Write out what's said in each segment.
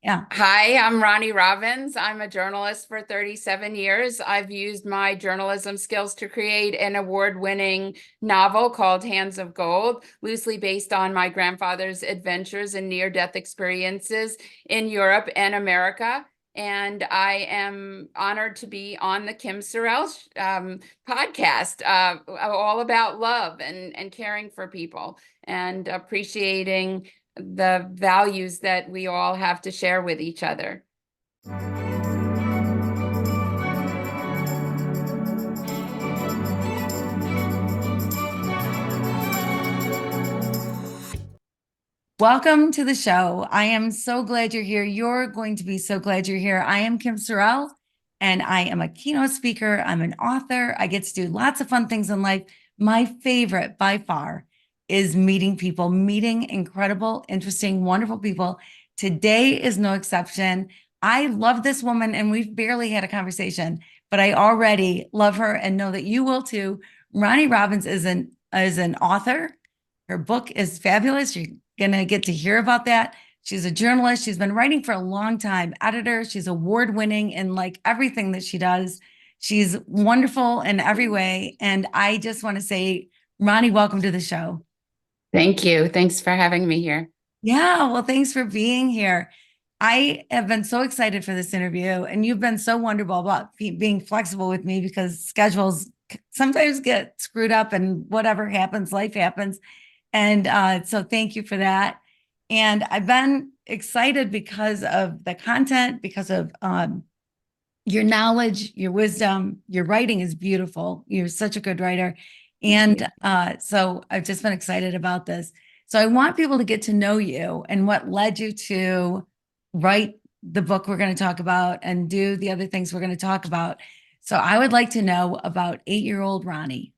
Yeah. Hi, I'm Roni Robbins. I'm a journalist for 37 years. I've used my journalism skills to create an award-winning novel called Hands of Gold, loosely based on my grandfather's adventures and near-death experiences in Europe and America. And I am honored to be on the Kim Sorrelle podcast, all about love and caring for people and appreciating the values that we all have to share with each other. Welcome to the show. I am so glad you're here. You're going to be so glad you're here. I am Kim Sorrelle, and I am a keynote speaker. I'm an author. I get to do lots of fun things in life. My favorite by far is meeting people, meeting incredible, interesting, wonderful people. Today is no exception. I love this woman, and we've barely had a conversation, but I already love her and know that you will too. Roni Robbins is an author. Her book is fabulous. You're going to get to hear about that. She's a journalist. She's been writing for a long time, editor. She's award winning in like everything that she does. She's wonderful in every way. And I just want to say, Roni, welcome to the show. Thank you. Thanks for having me here. Yeah, well, thanks for being here. I have been so excited for this interview, and you've been so wonderful about being flexible with me because schedules sometimes get screwed up and whatever happens, life happens. And so thank you for that. And I've been excited because of the content, because of your knowledge, your wisdom. Your writing is beautiful. You're such a good writer. Thank And you. so I've just been excited about this. So I want people to get to know you and what led you to write the book we're going to talk about and do the other things we're going to talk about. So I would like to know about 8-year-old Roni.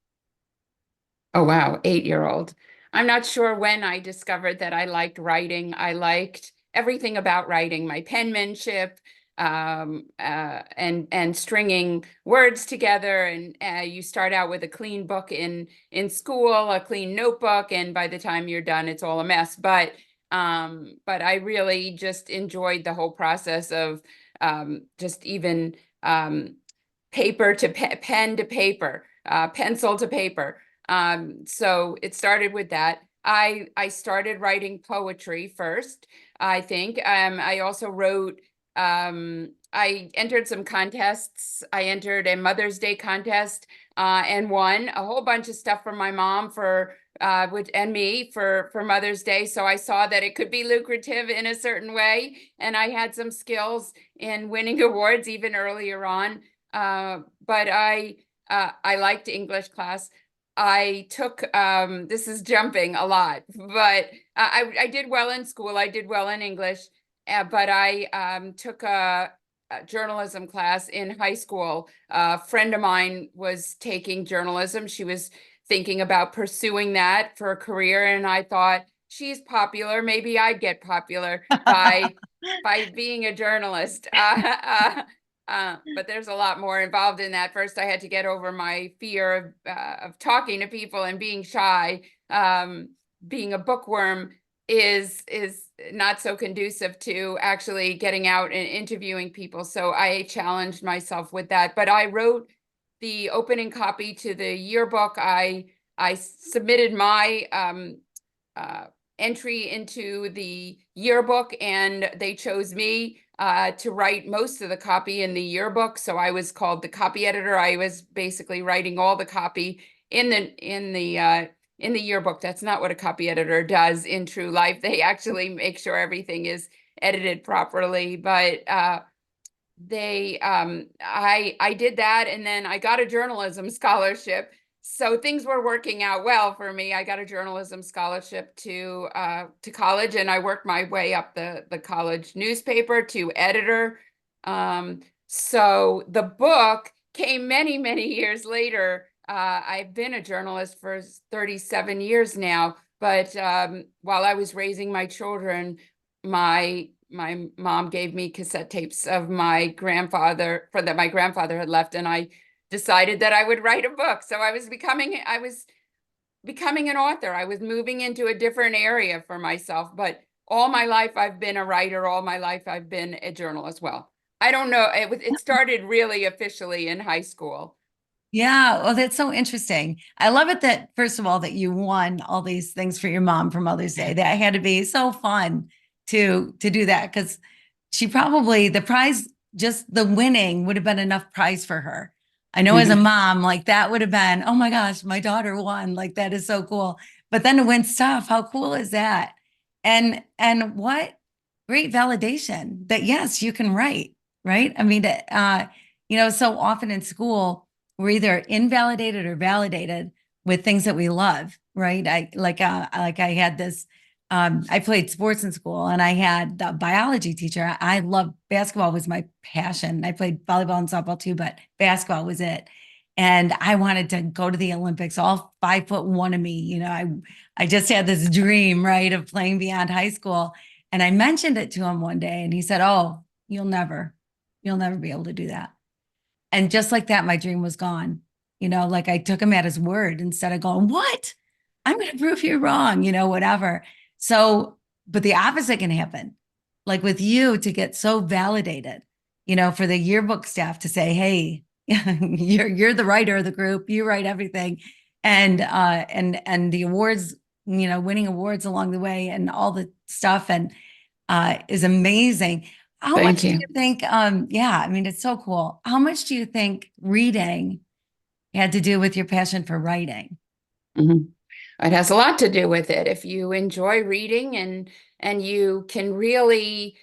Oh, wow. 8-year-old. I'm not sure when I discovered that I liked writing. I liked everything about writing, my penmanship, and stringing words together. And you start out with a clean book in school, a clean notebook, and by the time you're done, it's all a mess. But I really just enjoyed the whole process of just even paper to pen to paper, pencil to paper. So it started with that. I started writing poetry first, I think. I also wrote, I entered some contests. I entered a Mother's Day contest and won a whole bunch of stuff from my mom for and me for Mother's Day. So I saw that it could be lucrative in a certain way, and I had some skills in winning awards even earlier on. But I liked English class. I took this is jumping a lot, but I did well in school. I did well in English, but I took a journalism class in high school. A friend of mine was taking journalism. She was thinking about pursuing that for a career, and I thought, she's popular. Maybe I'd get popular by being a journalist. But there's a lot more involved in that. First, I had to get over my fear of talking to people and being shy. Being a bookworm is not so conducive to actually getting out and interviewing people. So I challenged myself with that. But I wrote the opening copy to the yearbook. I submitted my uh, entry into the yearbook, and they chose me to write most of the copy in the yearbook. So I was called the copy editor. I was basically writing all the copy in the yearbook. That's not what a copy editor does in true life. They actually make sure everything is edited properly. But I did that, and then I got a journalism scholarship. So things were working out well for me. I got a journalism scholarship to college, and I worked my way up the college newspaper to editor. So the book came many, many years later. I've been a journalist for 37 years now, but while I was raising my children, my mom gave me cassette tapes of my grandfather that my grandfather had left, and I decided that I would write a book. So I was becoming an author. I was moving into a different area for myself, but all my life I've been a writer, all my life I've been a journalist. Well, I don't know. It started really officially in high school. Yeah, well, that's so interesting. I love it that, first of all, that you won all these things for your mom for Mother's Day. That had to be so fun to do that, because she probably, the prize, just the winning would have been enough prize for her. I know as a Mhm. mom, like that would have been, oh my gosh, my daughter won. Like that is so cool. But then to win stuff, how cool is that? And what great validation that yes, you can write, right? I mean, so often in school we're either invalidated or validated with things that we love, right? I had this I played sports in school, and I had the biology teacher. I loved basketball, was my passion. I played volleyball and softball too, but basketball was it. And I wanted to go to the Olympics, all 5'1" of me. I just had this dream, right, of playing beyond high school. And I mentioned it to him one day, and he said, "Oh, you'll never be able to do that." And just like that, my dream was gone. Like I took him at his word instead of going, "What? I'm going to prove you wrong," whatever. So, but the opposite can happen. Like with you to get so validated, for the yearbook staff to say, "Hey, you're the writer of the group. You write everything." And the awards, winning awards along the way and all the stuff and is amazing. How much Thank do you. you think, yeah, I mean, it's so cool. How much do you think reading had to do with your passion for writing? Mhm. It has a lot to do with it. If you enjoy reading and you can really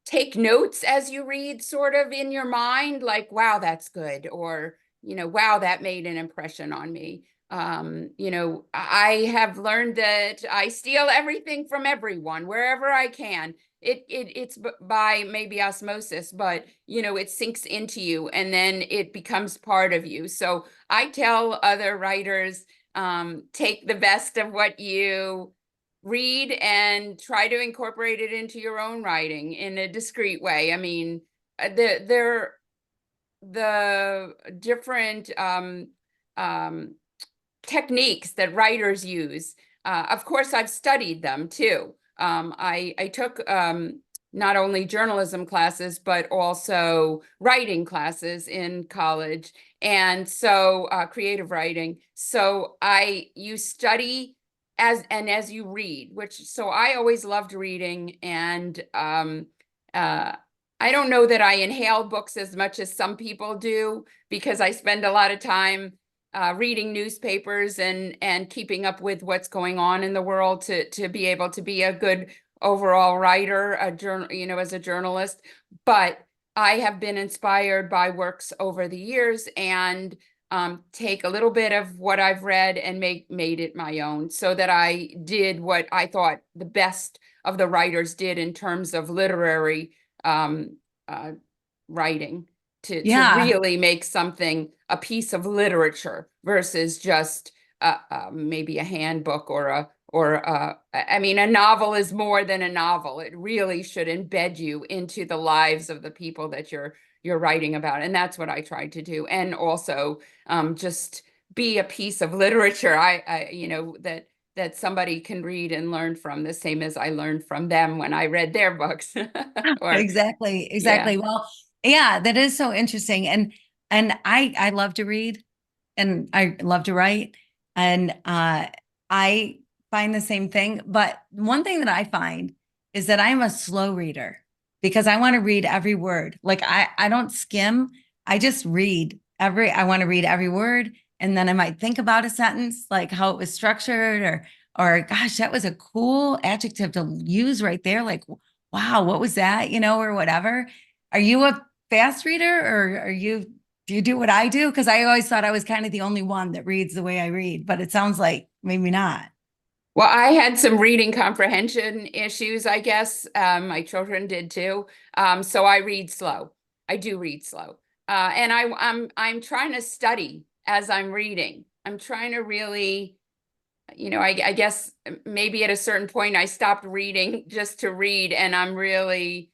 take notes as you read, sort of in your mind, like, wow, that's good, or, wow, that made an impression on me. I have learned that I steal everything from everyone wherever I can. It's by maybe osmosis, but it sinks into you and then it becomes part of you. So I tell other writers, take the best of what you read and try to incorporate it into your own writing in a discreet way. I mean, the different um, techniques that writers use. Of course, I've studied them too. I took not only journalism classes, but also writing classes in college. And so creative writing. So you study as you read, so I always loved reading. And uh, I don't know that I inhale books as much as some people do, because I spend a lot of time reading newspapers and keeping up with what's going on in the world to be able to be a good overall writer, as a journalist. But I have been inspired by works over the years and take a little bit of what I've read and made it my own, so that I did what I thought the best of the writers did in terms of literary um, uh, writing, to Yeah. really make something a piece of literature versus just maybe a handbook I mean, a novel is more than a novel. It really should embed you into the lives of the people that you're writing about, and that's what I tried to do. And also just be a piece of literature. That somebody can read and learn from, the same as I learned from them when I read their books. Or Exactly, yeah. exactly. Well, yeah, that is so interesting. And I love to read, and I love to write. And I find the same thing. But one thing that I find is that I'm a slow reader, because I want to read every word. Like I don't skim. I just read I want to read every word. And then I might think about a sentence, like how it was structured, or gosh, that was a cool adjective to use right there. Like, wow, what was that? Or whatever. Are you a fast reader, or do you do what I do? Because I always thought I was kind of the only one that reads the way I read, but it sounds like maybe not. Well, I had some reading comprehension issues, I guess. My children did too. So I read slow. I do read slow. And I'm trying to study as I'm reading. I'm trying to really, I guess maybe at a certain point I stopped reading just to read, and I'm really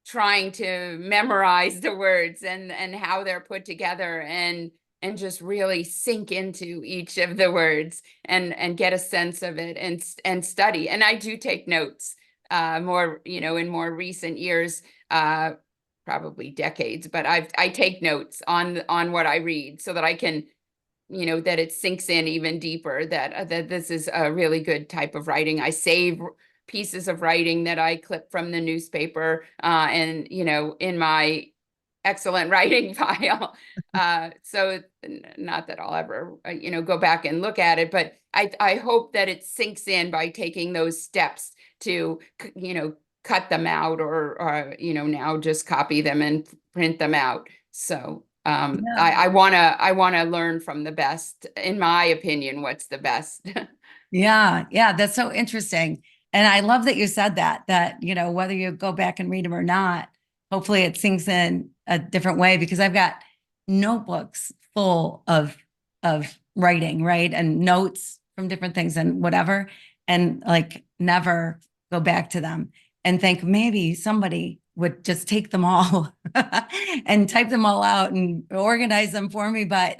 trying to memorize the words and how they're put together, and just really sink into each of the words and get a sense of it and study. And I do take notes. more, in more recent years, probably decades, but I take notes on what I read so that I can, that it sinks in even deeper, that this is a really good type of writing. I save pieces of writing that I clip from the newspaper, and, in my excellent writing file. So not that I'll ever, go back and look at it, but I hope that it sinks in by taking those steps to, cut them out, or now just copy them and print them out. So Yeah. I wanna learn from the best. In my opinion, what's the best? Yeah, yeah, that's so interesting. And I love that you said that, whether you go back and read them or not, hopefully it sinks in a different way because I've got notebooks full of writing, right? And notes from different things and whatever, and like never go back to them and think maybe somebody would just take them all and type them all out and organize them for me. But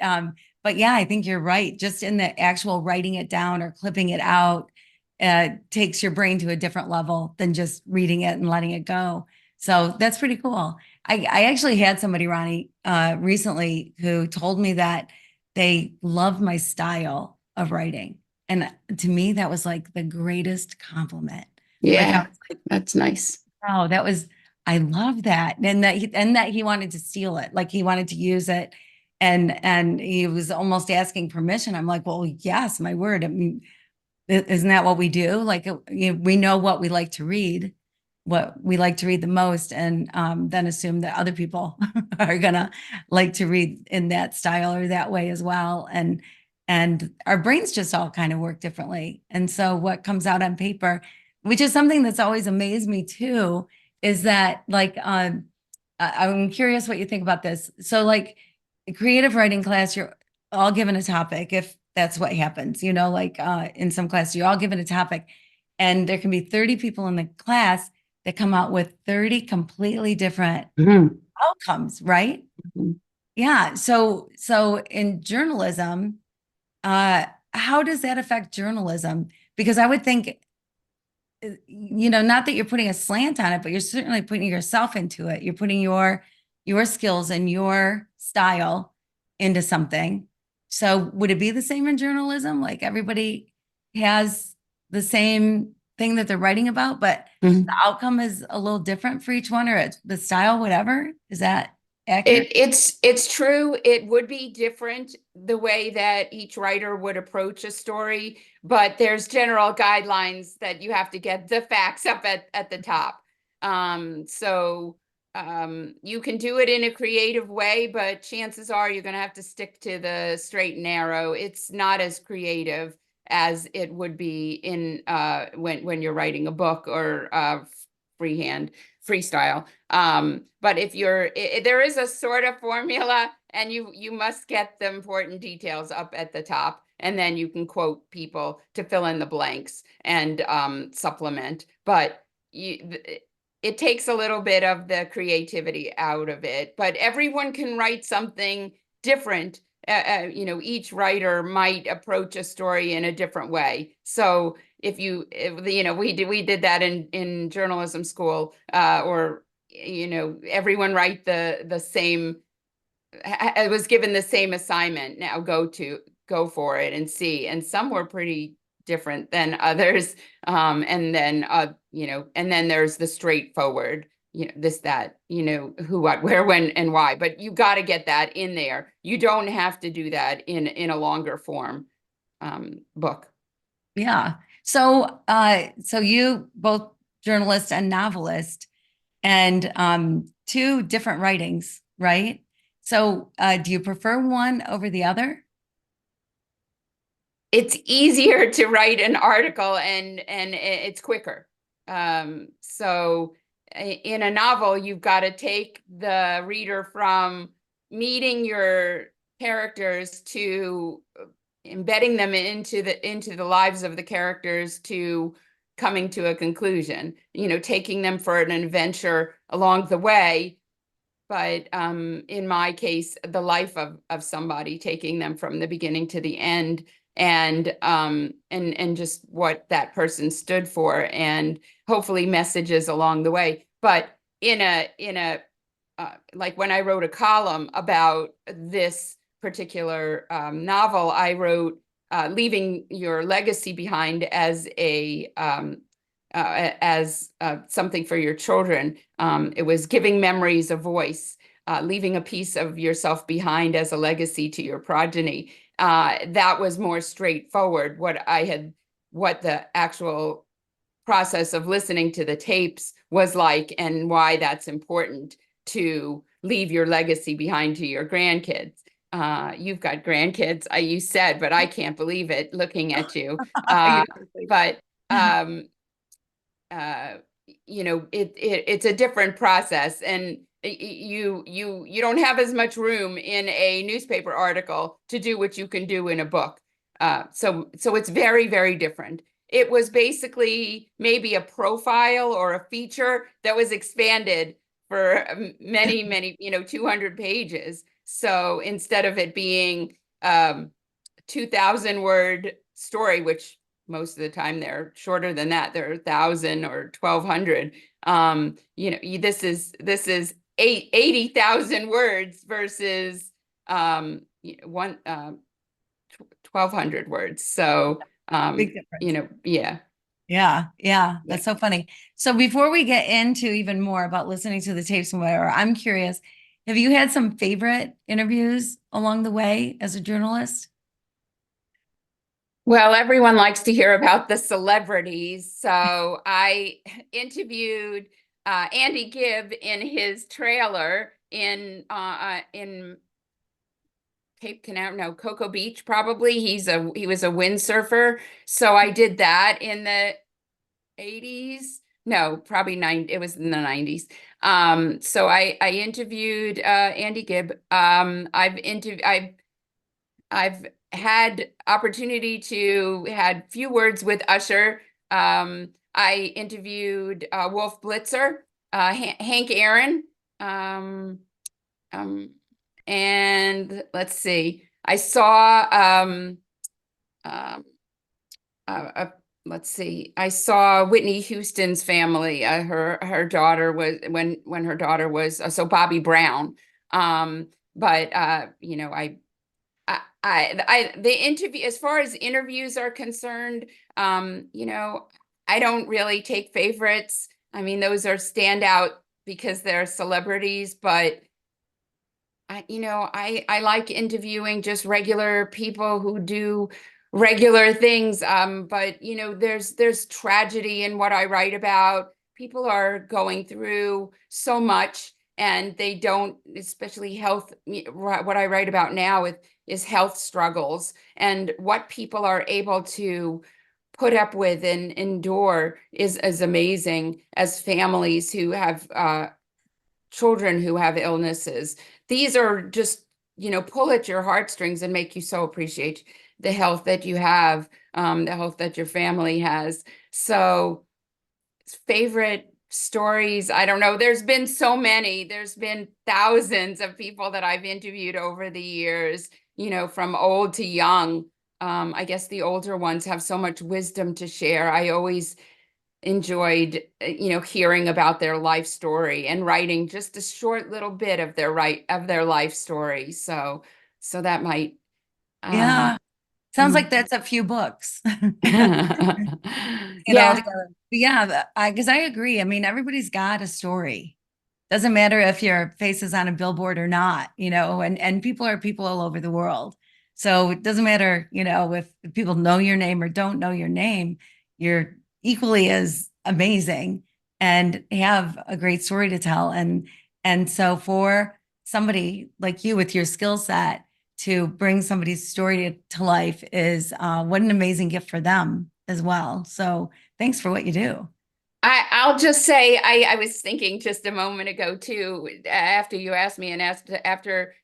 yeah, I think you're right. Just in the actual writing it down or clipping it out, takes your brain to a different level than just reading it and letting it go. So that's pretty cool. I actually had somebody, Ronnie, recently who told me that they love my style of writing. And to me, that was like the greatest compliment. Like I Yeah, was like, that's nice. oh, I love that. And that he wanted to steal it. Like he wanted to use it. And he was almost asking permission. I'm like, well, yes, my word. I mean, isn't that what we do? Like we know what we like to read, what we like to read the most, and then assume that other people are gonna like to read in that style or that way as well. And our brains just all kind of work differently. And so what comes out on paper, which is something that's always amazed me too, is that like I'm curious what you think about this. So like creative writing class, you're all given a topic if that's what happens, like in some class, you're all given a topic and there can be 30 people in the class that come out with 30 completely different Mhm. outcomes, right? Mhm. Yeah. So in journalism, uh, how does that affect journalism? Because I would think, not that you're putting a slant on it, but you're certainly putting yourself into it. You're putting your skills and your style into something. So would it be the same in journalism? Like everybody has the same thing that they're writing about, but the Mhm. outcome is a little different for each one, or it's the style, whatever. Is that accurate? It's true. It would be different the way that each writer would approach a story, but there's general guidelines that you have to get the facts up at the top. So you can do it in a creative way, but chances are you're going to have to stick to the straight and narrow. It's not as creative as it would be in when you're writing a book or freehand freestyle. But if there is a sort of formula, and you must get the important details up at the top, and then you can quote people to fill in the blanks and supplement. But it takes a little bit of the creativity out of it. But everyone can write something different. Each writer might approach a story in a different way. So we did that in journalism school, or everyone write the same. I was given the same assignment. Now go for it and see. And some were pretty different than others. And then there's the straightforward, this, that, who, what, where, when, and why. But you got to get that in there. You don't have to do that in a longer form book. Yeah. So you both journalist and novelist, and two different writings, right? So do you prefer one over the other? It's easier to write an article, and it's quicker. So in a novel, you've got to take the reader from meeting your characters to embedding them into the lives of the characters to coming to a conclusion, taking them for an adventure along the way. But in my case, the life of somebody, taking them from the beginning to the end, and just what that person stood for, and hopefully messages along the way. But like when I wrote a column about this particular novel, I wrote leaving your legacy behind as something for your children. It was giving memories a voice, leaving a piece of yourself behind as a legacy to your progeny. That was more straightforward. What the actual process of listening to the tapes was like, and why that's important to leave your legacy behind to your grandkids. You've got grandkids, you said, but I can't believe it looking at you. Uh, You're okay. but um, uh, it's a different process, and you don't have as much room in a newspaper article to do what you can do in a book. So it's very, very different. It was basically maybe a profile or a feature that was expanded for many, many, 200 pages. So instead of it being 2,000 word story, which most of the time they're shorter than that, they're 1,000 or 1,200. This is 80,000 words versus 1,200 words. So Big difference. yeah. Yeah, yeah, Yeah. that's so funny. So before we get into even more about listening to the tapes and whatever, I'm curious, have you had some favorite interviews along the way as a journalist? Well, everyone likes to hear about the celebrities. So I interviewed Andy Gibb in his trailer in Cape Canaveral, no, Cocoa Beach, probably. He was a windsurfer. So I did that in the 80s. No, probably it was in the 90s. So I interviewed Andy Gibb. I've had opportunity to had few words with Usher. I interviewed Wolf Blitzer, Hank Aaron, um, um, and let's see. I saw um, let's see. I saw Whitney Houston's family. Her daughter was when her daughter was so Bobby Brown. But the interview, as far as interviews are concerned, I don't really take favorites. I mean, those are standout because they're celebrities, but I like interviewing just regular people who do regular things. But there's tragedy in what I write about. People are going through so much, and they don't, especially health. What I write about now is health struggles, and what people are able to put up with and endure is amazing, as families who have children who have illnesses. These are just, pull at your heartstrings and make you so appreciate the health that you have, the health that your family has. So, favorite stories, I don't know. There's been so many. There's been thousands of people that I've interviewed over the years, from old to young. I guess the older ones have so much wisdom to share. I always enjoyed hearing about their life story and writing just a short little bit of their life story. So that might Yeah, sounds like mm. that's a few books. It all Yeah. together. But yeah, I because I agree. I mean, everybody's got a story. Doesn't matter if your face is on a billboard or not, and people are people all over the world. So it doesn't matter, if people know your name or don't know your name, you're equally as amazing and have a great story to tell. And so for somebody like you with your skill set to bring somebody's story to life is what an amazing gift for them as well. So thanks for what you do. I'll just say I was thinking just a moment ago too, after you asked me and after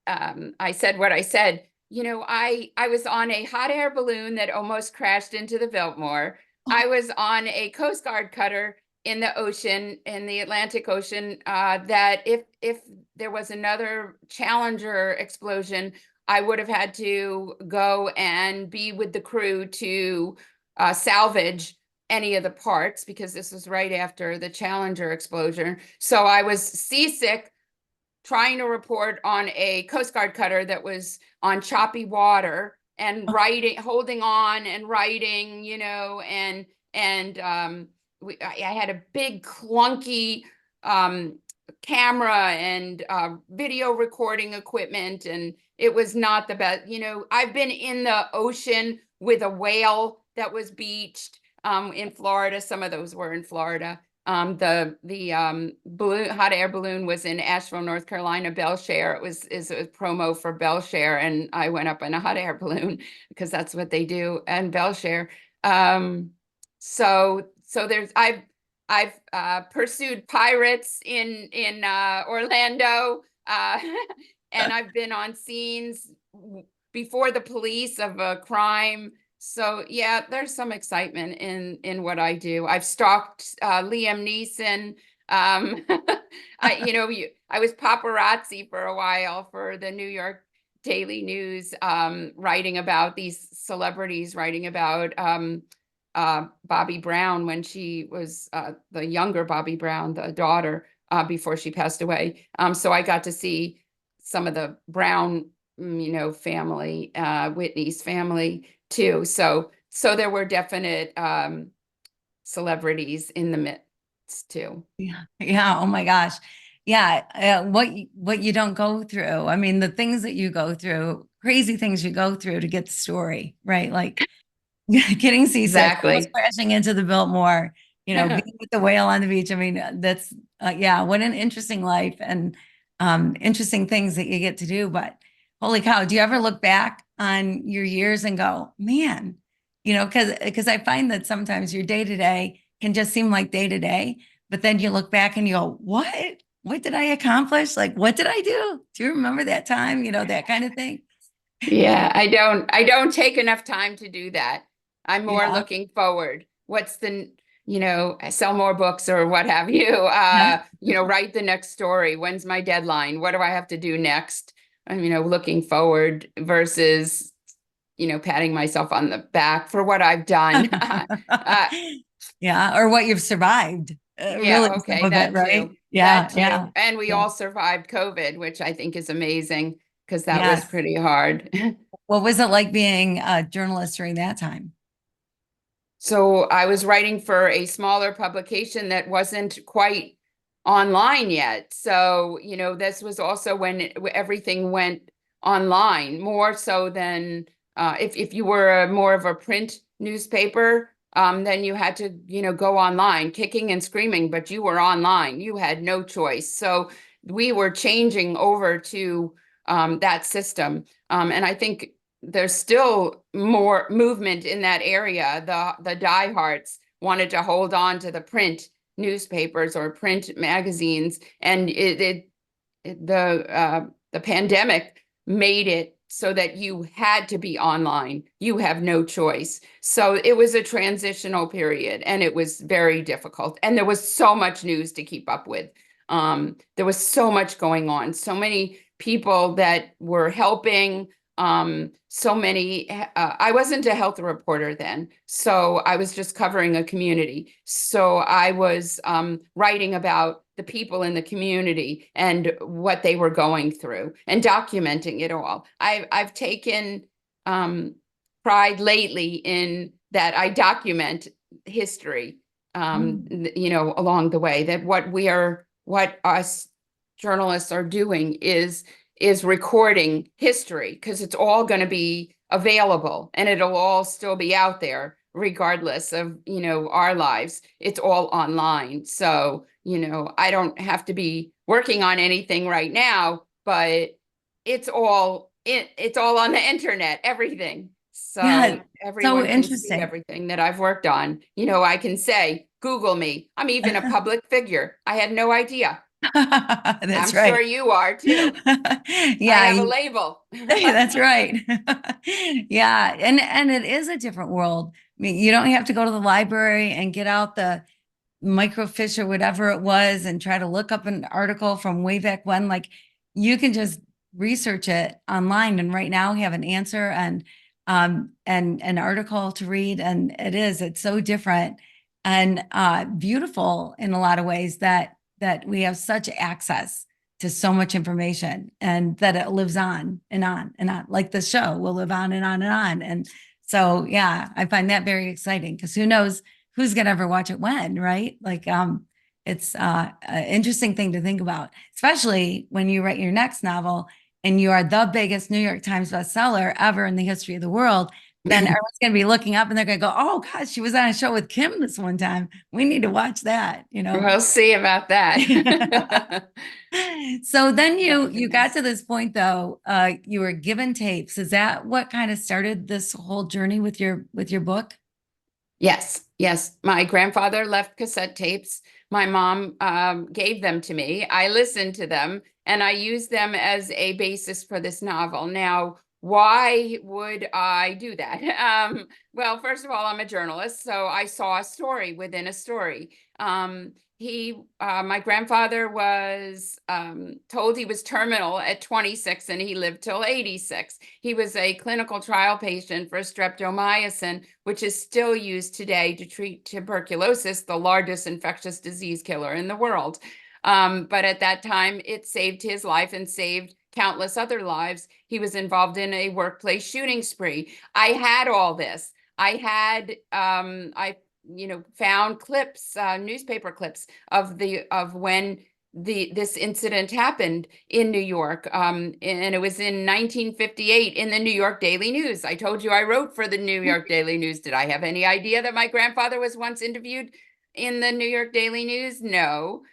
I said what I said, I was on a hot air balloon that almost crashed into the Biltmore. I was on a Coast Guard cutter in the ocean, in the Atlantic Ocean, that if there was another Challenger explosion, I would have had to go and be with the crew to salvage. any of the parts because this was right after the Challenger explosion. So I was seasick trying to report on a Coast Guard cutter that was on choppy water and writing, holding on and writing, I had a big clunky camera and video recording equipment, and it was not the best. I've been in the ocean with a whale that was beached in Florida. Some of those were in Florida. The balloon, hot air balloon was in Asheville, North Carolina, Belshare. Is a promo for Belshare, and I went up in a hot air balloon because that's what they do in Belshare. So there's I've pursued pirates in Orlando, and I've been on scenes before the police of a crime. So yeah, there's some excitement in what I do. I've stalked Liam Neeson. I was paparazzi for a while for the New York Daily News, writing about these celebrities, writing about Bobby Brown when she was the younger Bobby Brown, the daughter, before she passed away. So I got to see some of the Brown, family, Whitney's family too. So there were definite celebrities in the midst too. Yeah. Yeah. Oh my gosh. Yeah. What you don't go through. I mean, the things that you go through, crazy things you go through to get the story, right? Like getting seasick, almost Exactly. crashing into the Biltmore, being with the whale on the beach. I mean, that's yeah, what an interesting life and interesting things that you get to do. But holy cow, do you ever look back on your years and go, man, because I find that sometimes your day to day can just seem like day to day, but then you look back and you go, what? What did I accomplish? Like, what did I do? Do you remember that time? That kind of thing. Yeah, I don't take enough time to do that. I'm more Yeah. looking forward. What's the, sell more books or what have you, Yeah. write the next story. When's my deadline? What do I have to do next? I'm, looking forward versus, patting myself on the back for what I've done. Uh, Yeah, or what you've survived. Really, yeah, some okay, of it, that right? too. That Yeah, yeah, too. And we yeah, all survived COVID, which I think is amazing because that was yes. pretty hard. What was it like being a journalist during that time? So I was writing for a smaller publication that wasn't quite online yet. So, this was also when everything went online, more so than if you were more of a print newspaper, then you had to, go online, kicking and screaming, but you were online. You had no choice. So we were changing over to that system. And I think there's still more movement in that area. The diehards wanted to hold on to the print newspapers or print magazines, and the pandemic made it so that you had to be online. You have no choice. So it was a transitional period, and it was very difficult. And there was so much news to keep up with. There was so much going on, so many people that were helping, so many, I wasn't a health reporter then, so I was just covering a community. So I was writing about the people in the community and what they were going through and documenting it all. I've taken pride lately in that I document history, Mm. along the way, that what us journalists are doing is recording history because it's all going to be available and it'll all still be out there regardless of, our lives. It's all online. So, I don't have to be working on anything right now, but it's all on the internet, everything. So Yeah, so everyone can see interesting. everything that I've worked on. I can say, Google me. I'm even a public figure. I had no idea. I'm That's sure right. you are too. I Yeah, have a label. that's right. Yeah, and it is a different world. I mean, you don't have to go to the library and get out the microfiche or whatever it was and try to look up an article from way back when. Like you can just research it online, and right now we have an answer and an article to read, and it's so different. and beautiful in a lot of ways that we have such access to so much information and that it lives on and on and on. Like the show will live on and on and on. And so, yeah, I find that very exciting because who knows who's going to ever watch it when, right? Like, it's an interesting thing to think about, especially when you write your next novel and you are the biggest New York Times bestseller ever in the history of the world. Then everyone's going to be looking up and they're going to go, "Oh gosh, she was on a show with Kim this one time. We need to watch that," you know. We'll see about that. So then Oh, you got goodness. to this point though, you were given tapes. Is that what kind of started this whole journey with your book? Yes, yes. My grandfather left cassette tapes. My mom gave them to me. I listened to them and I used them as a basis for this novel. Now, why would I do that? Well, first of all, I'm a journalist, so I saw a story within a story. My grandfather was told he was terminal at 26 and he lived till 86. He was a clinical trial patient for streptomycin, which is still used today to treat tuberculosis, the largest infectious disease killer in the world. But at that time, it saved his life and saved countless other lives. He was involved in a workplace shooting spree. I had all this. I found clips, newspaper clips of when this incident happened in New York. And it was in 1958 in the New York Daily News. I told you I wrote for the New York Daily News. Did I have any idea that my grandfather was once interviewed in the New York Daily News? No.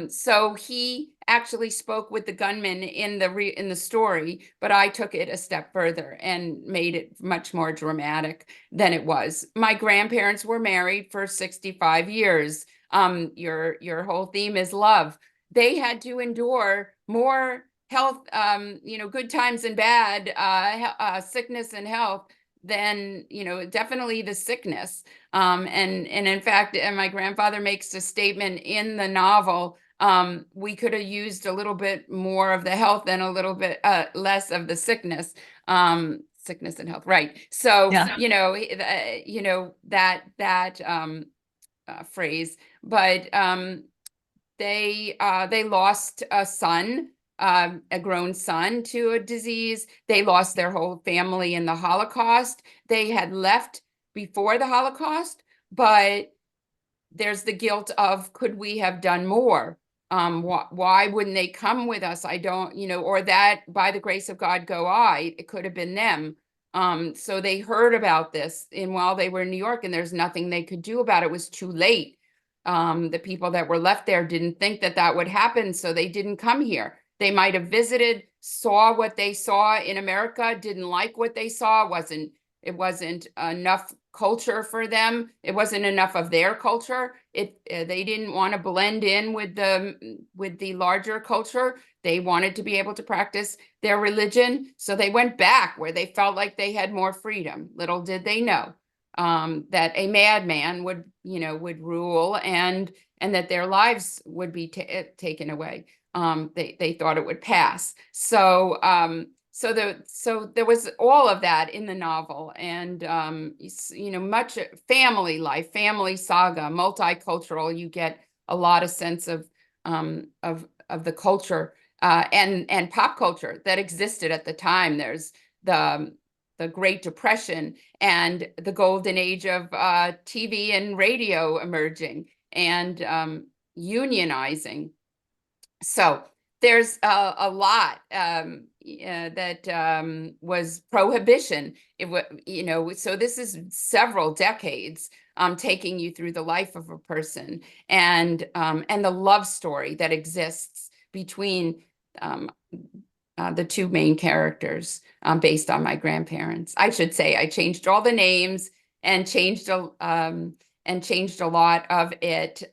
So he actually spoke with the gunman in the story, but I took it a step further and made it much more dramatic than it was. My grandparents were married for 65 years. Your whole theme is love. They had to endure more health, good times and bad, sickness and health than, definitely the sickness. And in fact, and my grandfather makes a statement in the novel, we could have used a little bit more of the health and a little bit less of the sickness. Sickness and health, right? So, Yeah. that phrase, but they lost a son, a grown son to a disease. They lost their whole family in the Holocaust. They had left before the Holocaust, but there's the guilt of, could we have done more? Why wouldn't they come with us? I don't, or that by the grace of God go I, it could have been them. So they heard about this and while they were in New York and there's nothing they could do about it. It was too late. The people that were left there didn't think that that would happen, so they didn't come here. They might have visited, saw what they saw in America, didn't like what they saw, it wasn't enough culture for them. It wasn't enough of their culture. They didn't want to blend in with the larger culture. They wanted to be able to practice their religion, so they went back where they felt like they had more freedom. Little did they know that a madman would rule and that their lives would be taken away. They thought it would pass. So there was all of that in the novel, and much family life, family saga, multicultural. You get a lot of sense of the culture and pop culture that existed at the time. There's the Great Depression and the golden age of TV and radio emerging and unionizing. So there's a lot that was prohibition. So this is several decades taking you through the life of a person and the love story that exists between the two main characters based on my grandparents. I should say I changed all the names and changed a lot of it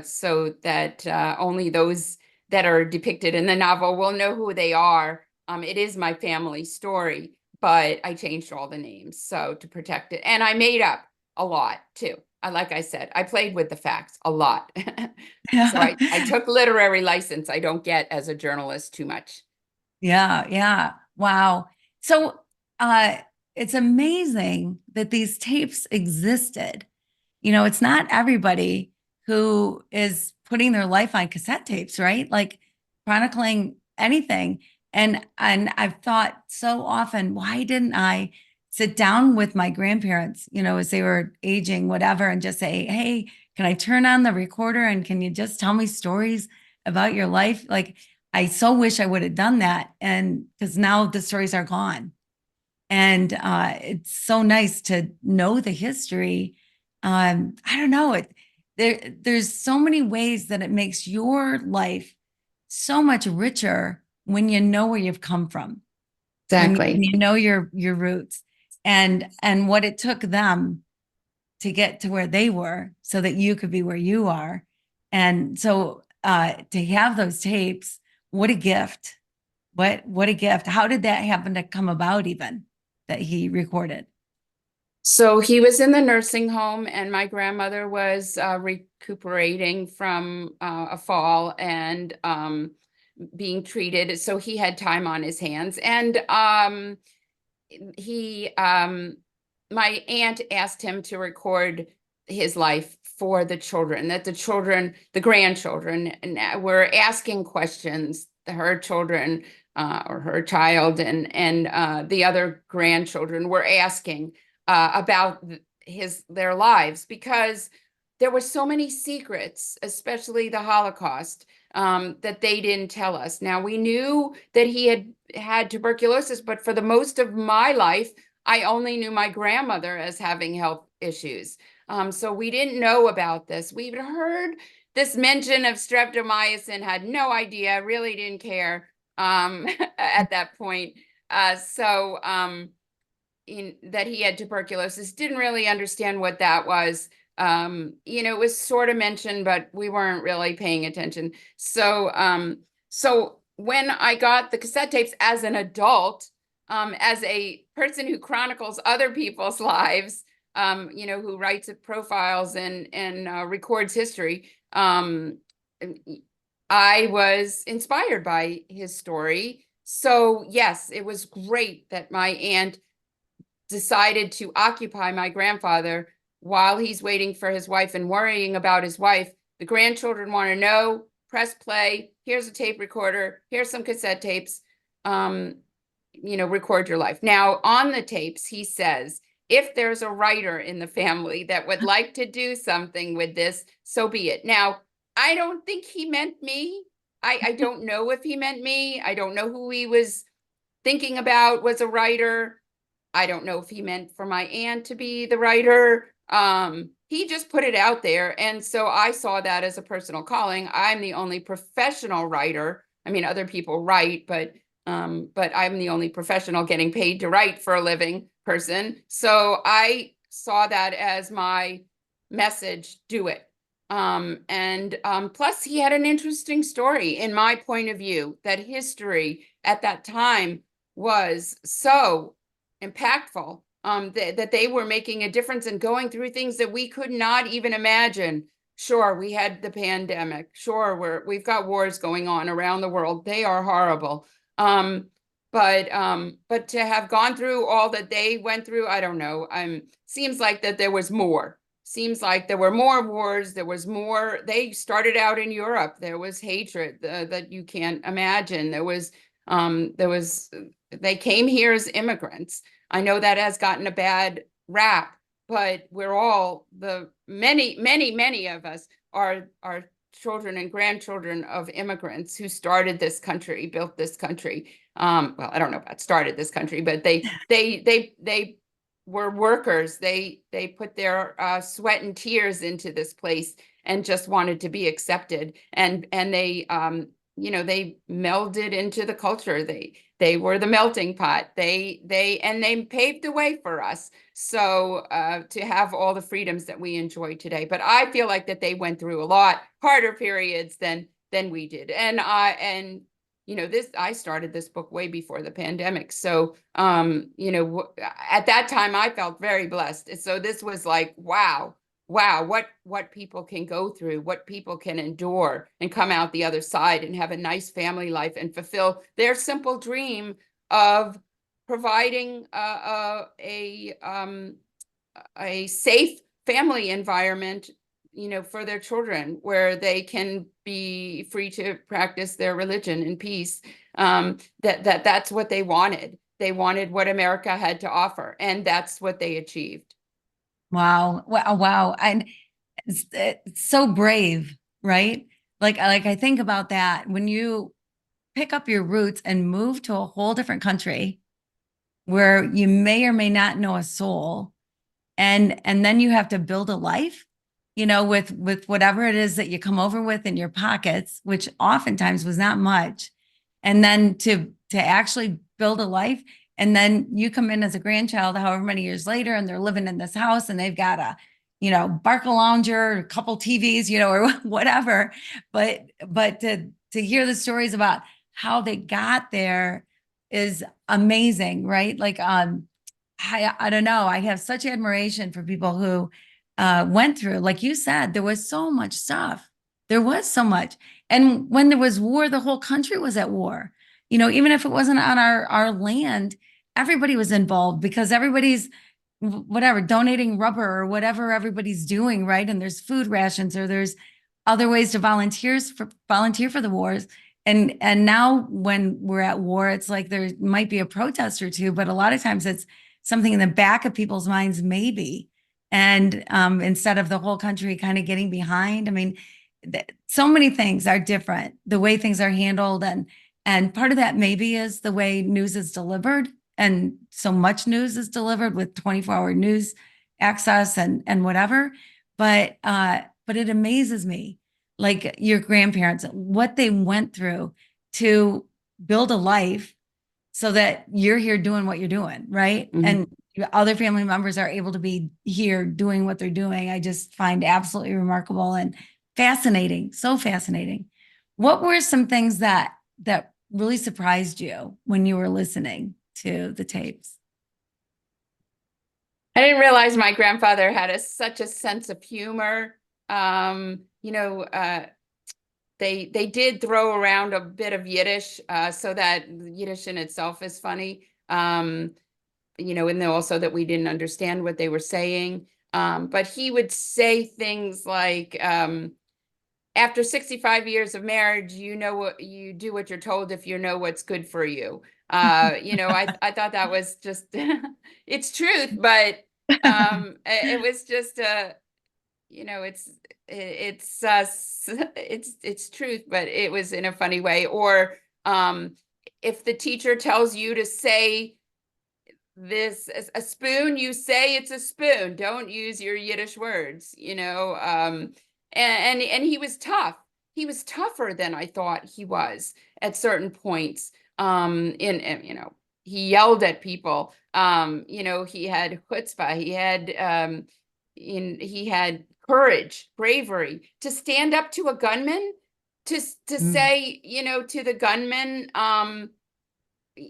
so that only those that are depicted in the novel will know who they are. It is my family story, but I changed all the names so to protect it. And I made up a lot too. Like I said, I played with the facts a lot. So I took literary license. I don't get as a journalist too much. Yeah, yeah. Wow. So it's amazing that these tapes existed it's not everybody who is putting their life on cassette tapes, right? Like chronicling anything. And I've thought so often, why didn't I sit down with my grandparents, as they were aging, whatever, and just say, hey, can I turn on the recorder and can you just tell me stories about your life? Like, I so wish I would have done that. And because now the stories are gone. And it's so nice to know the history. I don't know it. There's so many ways that it makes your life so much richer when you know where you've come from, when Exactly. you know your roots, and what it took them to get to where they were, so that you could be where you are. And so to have those tapes, what a gift! What a gift! How did that happen to come about, even that he recorded? So he was in the nursing home, and my grandmother was recuperating from a fall and being treated. So he had time on his hands, and he my aunt asked him to record his life for the children, that the grandchildren, were asking questions. Her children, or her child, and the other grandchildren were asking about their lives, because there were so many secrets, especially the Holocaust, that they didn't tell us. Now, we knew that he had tuberculosis, but for the most of my life, I only knew my grandmother as having health issues. So we didn't know about this. We've heard this mention of streptomycin, had no idea, really didn't care at that point. That he had tuberculosis, didn't really understand what that was. It was sort of mentioned, but we weren't really paying attention. So when I got the cassette tapes as an adult, as a person who chronicles other people's lives, who writes profiles and records history, I was inspired by his story. So yes, it was great that my aunt decided to occupy my grandfather while he's waiting for his wife and worrying about his wife. The grandchildren want to know, press play. Here's a tape recorder. Here's some cassette tapes. Record your life. Now, on the tapes, he says, if there's a writer in the family that would like to do something with this, so be it. Now, I don't think he meant me. I don't know if he meant me. I don't know who he was thinking about was a writer. I don't know if he meant for my aunt to be the writer. He just put it out there. And so I saw that as a personal calling. I'm the only professional writer. I mean, other people write, but I'm the only professional getting paid to write for a living person. So I saw that as my message, do it. Plus he had an interesting story in my point of view, that history at that time was so impactful, that they were making a difference and going through things that we could not even imagine. Sure, we had the pandemic. Sure, we've got wars going on around the world. They are horrible. But to have gone through all that they went through, I don't know. Seems like that there was more. Seems like there were more wars. There was more. They started out in Europe. There was hatred that you can't imagine. They came here as immigrants. I know that has gotten a bad rap, but we're all many of us are children and grandchildren of immigrants who started this country, built this country. Well, I don't know about started this country, but they were workers. They put their sweat and tears into this place and just wanted to be accepted. And they they melded into the culture. They were the melting pot. They paved the way for us. So to have all the freedoms that we enjoy today. But I feel like that they went through a lot harder periods than we did. And I started this book way before the pandemic. So at that time I felt very blessed. So this was like, wow, what people can go through, what people can endure and come out the other side and have a nice family life and fulfill their simple dream of providing a safe family environment, for their children, where they can be free to practice their religion in peace. That's what they wanted. They wanted what America had to offer, and that's what they achieved. Wow. Wow. Wow. And it's so brave, right? Like I think about that when you pick up your roots and move to a whole different country where you may or may not know a soul, and then you have to build a life, with whatever it is that you come over with in your pockets, which oftentimes was not much, and then to actually build a life. And then you come in as a grandchild however many years later, and they're living in this house, and they've got a Barca lounger, a couple TVs, or whatever. But to hear the stories about how they got there is amazing, right? Like I don't know. I have such admiration for people who went through, like you said, there was so much stuff. There was so much. And when there was war, the whole country was at war. Even if it wasn't on our land, everybody was involved because everybody's whatever, donating rubber or whatever everybody's doing, right? And there's food rations or there's other ways to volunteer for the wars. And now when we're at war, it's like there might be a protest or two, but a lot of times it's something in the back of people's minds, maybe. And instead of the whole country kind of getting behind, I mean, so many things are different, the way things are handled. And part of that maybe is the way news is delivered. And so much news is delivered with 24-hour news access and whatever. But it amazes me, like your grandparents, what they went through to build a life so that you're here doing what you're doing, right? Mhm. And other family members are able to be here doing what they're doing. I just find absolutely remarkable and fascinating, so fascinating. What were some things that really surprised you when you were listening to the tapes? I didn't realize my grandfather had such a sense of humor. They did throw around a bit of Yiddish, so that Yiddish in itself is funny. And then also that we didn't understand what they were saying. But he would say things like, after 65 years of marriage, you do what you're told if you know what's good for you. I thought that was just it's truth, but it was just it's truth, but it was in a funny way. Or if the teacher tells you to say this, a spoon, you say it's a spoon. Don't use your Yiddish words, and he was tough. He was tougher than I thought he was at certain points. He yelled at people. He had chutzpah. He had courage, bravery to stand up to a gunman, to say, to the gunman.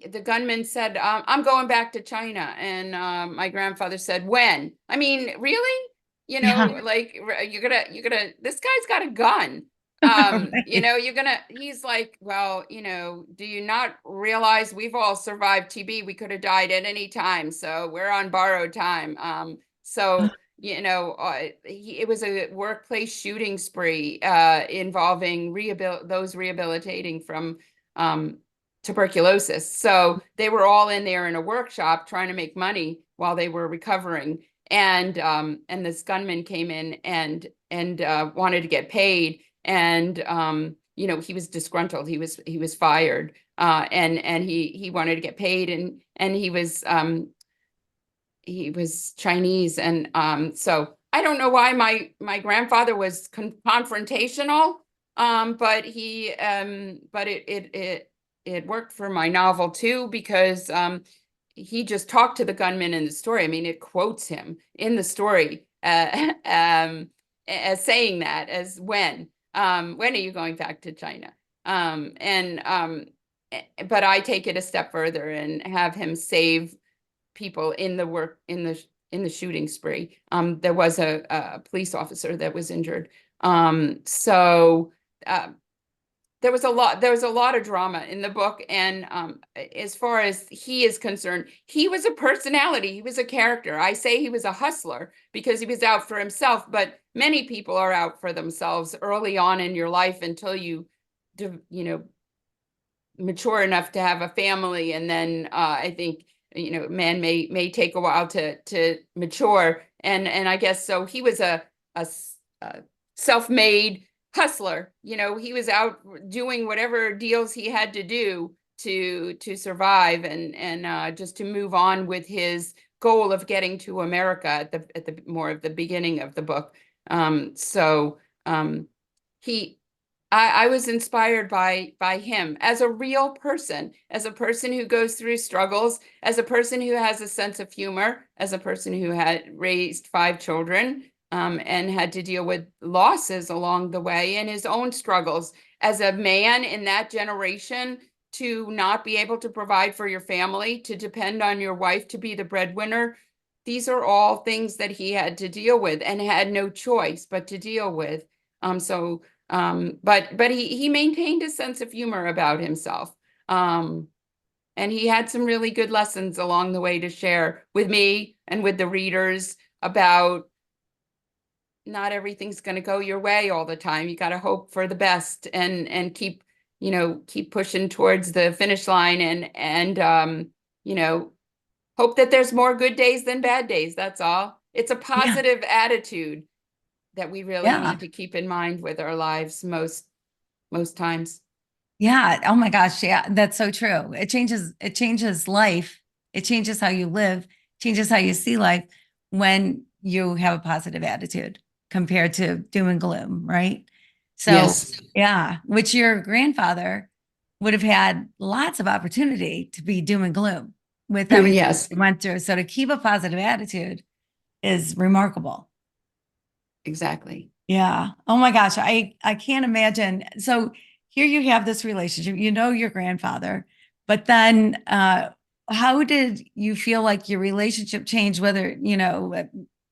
The gunman said, "I'm going back to China," and my grandfather said, "When?" I mean, really? Yeah. Like you're gonna. This guy's got a gun. Right. He's like, well, do you not realize we've all survived TB? We could have died at any time, so we're on borrowed time. So it was a workplace shooting spree involving those rehabilitating from tuberculosis. So they were all in there in a workshop trying to make money while they were recovering. And this gunman came in and wanted to get paid. And he was disgruntled. He was fired. And he wanted to get paid, and he was Chinese. And so I don't know why my grandfather was confrontational, but it worked for my novel too, because he just talked to the gunman in the story. I mean, it quotes him in the story as saying that, as when are you going back to China? But I take it a step further and have him save people in the shooting spree. There was a police officer that was injured. So there was a lot of drama in the book, and as far as he is concerned, he was a personality, he was a character. I say he was a hustler because he was out for himself, but many people are out for themselves early on in your life until you know, mature enough to have a family, and then I think, man may take a while to mature, and I guess so. He was a self-made hustler. He was out doing whatever deals he had to do to survive, and just to move on with his goal of getting to America at the more of the beginning of the book. So he I was inspired by him as a real person, as a person who goes through struggles, as a person who has a sense of humor, as a person who had raised 5 children, and had to deal with losses along the way, and his own struggles as a man in that generation, to not be able to provide for your family, to depend on your wife to be the breadwinner. These are all things that he had to deal with and had no choice but to deal with. But he maintained a sense of humor about himself. And he had some really good lessons along the way to share with me and with the readers about not everything's going to go your way all the time. You got to hope for the best, and keep pushing towards the finish line, and hope that there's more good days than bad days. That's all. It's a Yeah. positive attitude that we really Yeah. need to keep in mind with our lives most times. Yeah. Oh my gosh. Yeah. That's so true. It changes life. It changes how you live, changes how you see life when you have a positive attitude compared to doom and gloom, right? So, Yes. yeah, which your grandfather would have had lots of opportunity to be doom and gloom with everything Yes, he went through. So to keep a positive attitude is remarkable. exactly. Yeah. Oh my gosh. I can't imagine. So here you have this relationship, your grandfather, but then how did you feel like your relationship changed, whether,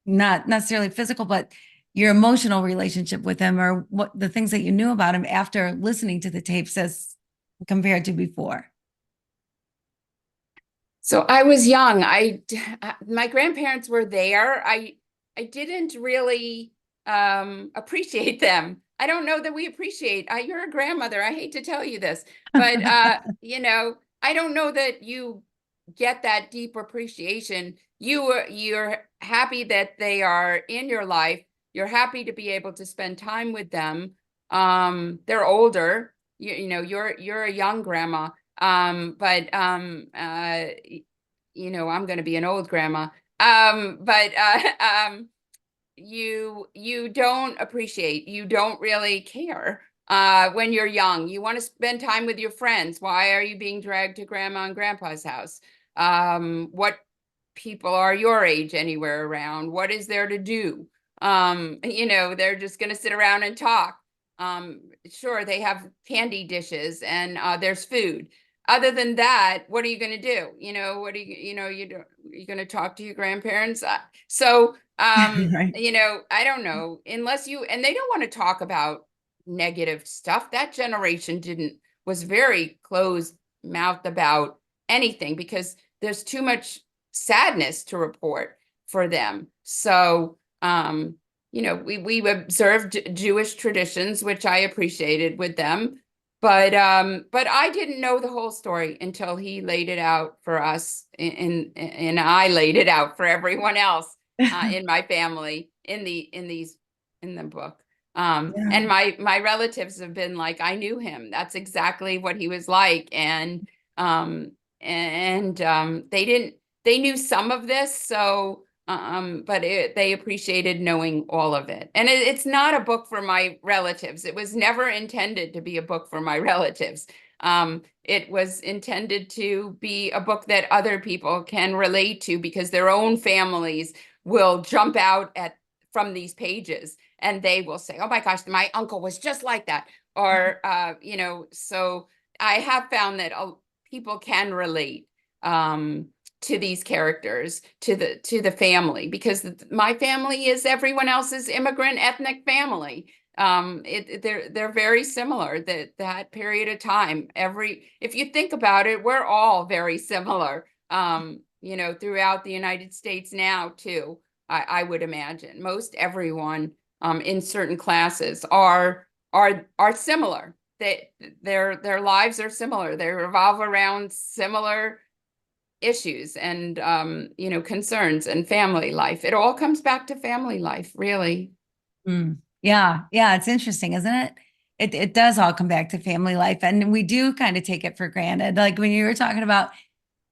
not necessarily physical, but your emotional relationship with him, or what the things that you knew about him after listening to the tapes as compared to before? So I was young. My grandparents were there. I didn't really appreciate them. I don't know that we appreciate. You're a grandmother. I hate to tell you this, but I don't know that you get that deep appreciation. You're happy that they are in your life. You're happy to be able to spend time with them. They're older. You're a young grandma. But I'm going to be an old grandma. But you don't appreciate, you don't really care when you're young. You want to spend time with your friends. Why are you being dragged to grandma and grandpa's house? What people are your age anywhere around? What is there to do? They're just going to sit around and talk. Sure, they have candy dishes, and there's food. Other than that, what are you going to do? What are you going to talk to your grandparents? So Right. I don't know, unless and they don't want to talk about negative stuff. That generation was very closed mouthed about anything, because there's too much sadness to report for them. So, we observed Jewish traditions, which I appreciated with them. But I didn't know the whole story until he laid it out for us, and I laid it out for everyone else in my family in the book. Yeah. And my relatives have been like, I knew him. That's exactly what he was like. And they knew some of this, so but they appreciated knowing all of it. And it's not a book for my relatives. It was never intended to be a book for my relatives. It was intended to be a book that other people can relate to, because their own families will jump out from these pages, and they will say, oh my gosh, my uncle was just like that. Or so I have found that people can relate to these characters, to the family, because my family is everyone else's immigrant ethnic family. They're very similar. That period of time, if you think about it, we're all very similar. Throughout the United States now too. I would imagine most everyone in certain classes are similar. Their lives are similar. They revolve around similar issues and concerns and family life. It all comes back to family life, really. Mm. Yeah, yeah, it's interesting, isn't it? It does all come back to family life, and we do kind of take it for granted. Like when you were talking about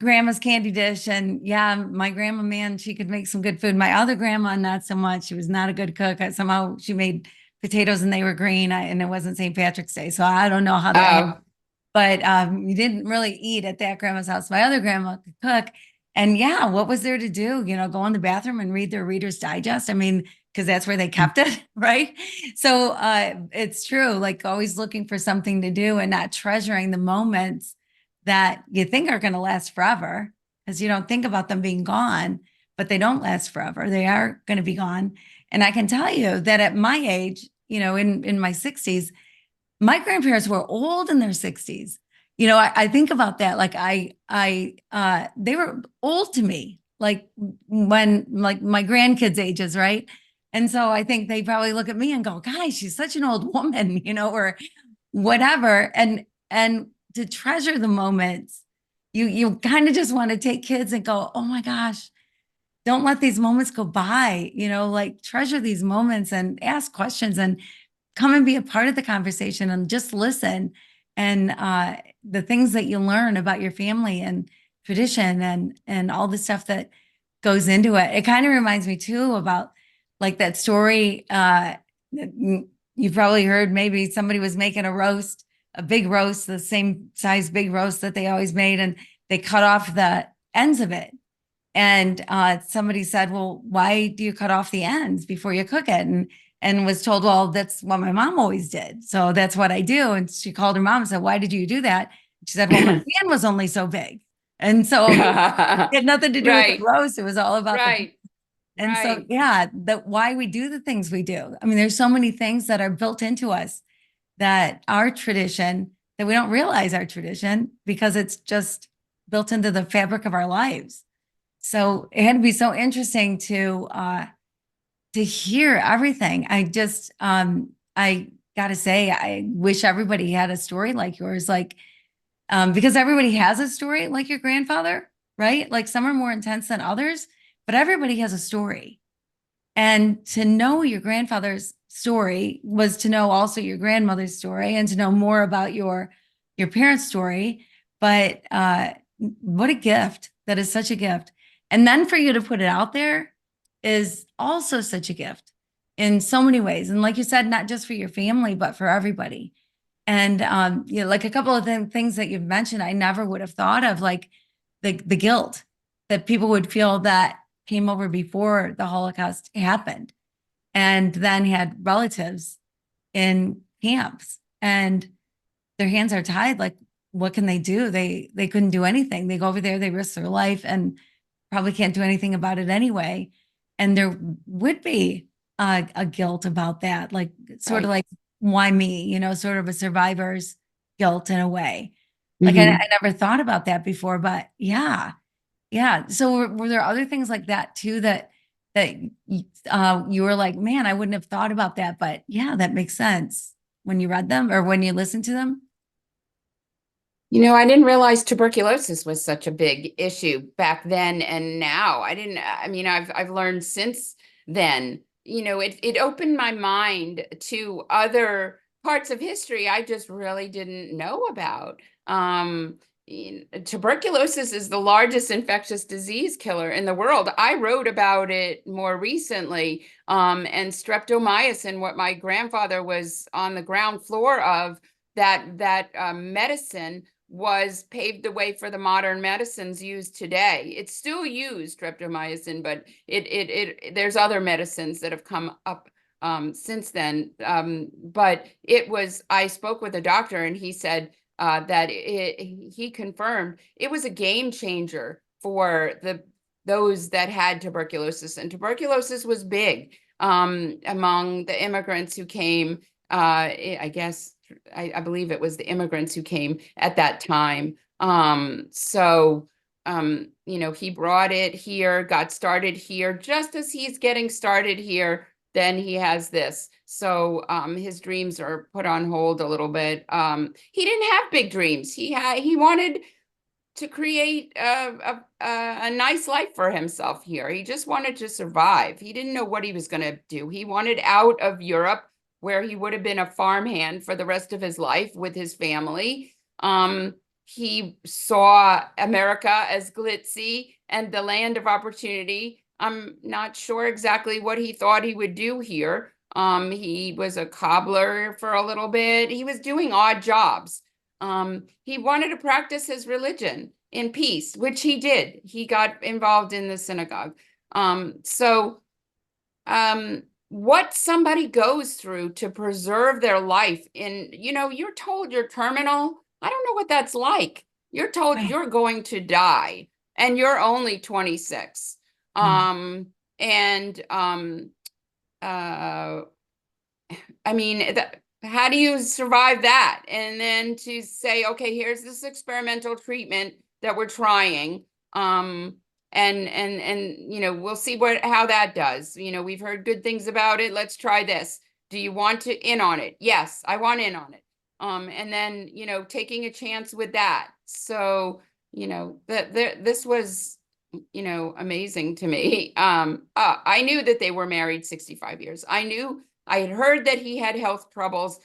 grandma's candy dish, and yeah, my grandma, man, she could make some good food. My other grandma, not so much. She was not a good cook. Somehow she made potatoes and they were green, and it wasn't St. Patrick's Day, so I don't know how that happened. Oh, But you didn't really eat at that grandma's house. My other grandma could cook. And yeah, what was there to do? Go in the bathroom and read their Reader's Digest. I mean, because that's where they kept it, right? So it's true, like always looking for something to do and not treasuring the moments that you think are going to last forever because you don't think about them being gone, but they don't last forever. They are going to be gone. And I can tell you that at my age, in my 60s, my grandparents were old in their 60s. I think about that. Like they were old to me, like when like my grandkids' ages, right? And so I think they probably look at me and go, "Guys, she's such an old woman," or whatever. And to treasure the moments, you kind of just want to take kids and go, "Oh my gosh, don't let these moments go by." Like treasure these moments and ask questions and come and be a part of the conversation and just listen. And the things that you learn about your family and tradition and all the stuff that goes into it. It kind of reminds me too about like that story. You probably heard maybe somebody was making a big roast, the same size big roast that they always made, and they cut off the ends of it. And somebody said, "Well, why do you cut off the ends before you cook it?" And was told, "Well, that's what my mom always did. So that's what I do." And she called her mom and said, "Why did you do that?" She said, "Well, my pan was only so big." And so it had nothing to do with the right, roast. It was all about the. right, And so, right. yeah, that why we do the things we do. I mean, there's so many things that are built into us that our tradition that we don't realize our tradition because it's just built into the fabric of our lives. So it had to be so interesting to hear everything. I gotta say, I wish everybody had a story like yours, like because everybody has a story like your grandfather, right? Like some are more intense than others, but everybody has a story. And to know your grandfather's story was to know also your grandmother's story and to know more about your parents' story. But what a gift. That is such a gift. And then for you to put it out there is also such a gift in so many ways. And like you said, not just for your family, but for everybody. And like a couple of things that you've mentioned, I never would have thought of, like the guilt that people would feel that came over before the Holocaust happened, and then had relatives in camps, and their hands are tied. Like, what can they do? They couldn't do anything. They go over there, they risk their life, and probably can't do anything about it anyway. And there would be a guilt about that, like sort of Right. like why me, sort of a survivor's guilt in a way. Like I Hmm. never thought about that before, but yeah, yeah. So were there other things like that too that you were like, man, I wouldn't have thought about that, but yeah, that makes sense when you read them or when you listen to them. I didn't realize tuberculosis was such a big issue back then and now. I mean, I've learned since then, it opened my mind to other parts of history I just really didn't know about. Tuberculosis is the largest infectious disease killer in the world. I wrote about it more recently, and streptomycin, what my grandfather was on the ground floor of, that medicine was paved the way for the modern medicines used today. It's still used, streptomycin, but there's other medicines that have come up since then. But I spoke with a doctor and he said that he confirmed it was a game changer for those that had tuberculosis, and tuberculosis was big among the immigrants who came I guess I believe it was the immigrants who came at that time. He brought it here, got started here, just as he's getting started here, then he has this. So his dreams are put on hold a little bit. He didn't have big dreams. He wanted to create a nice life for himself here. He just wanted to survive. He didn't know what he was going to do. He wanted out of Europe, where he would have been a farmhand for the rest of his life with his family. He saw America as glitzy and the land of opportunity. I'm not sure exactly what he thought he would do here. He was a cobbler for a little bit. He was doing odd jobs. He wanted to practice his religion in peace, which he did. He got involved in the synagogue. What somebody goes through to preserve their life you're told you're terminal. I don't know what that's like. You're told Right. you're going to die and you're only 26. Mm. And I mean, how do you survive that? And then to say, okay, here's this experimental treatment that we're trying. We'll see how that does. We've heard good things about it. Let's try this. Do you want to in on it? Yes, I want in on it. And then, taking a chance with that. So, this was, amazing to me. I knew that they were married 65 years. I had heard that he had health troubles.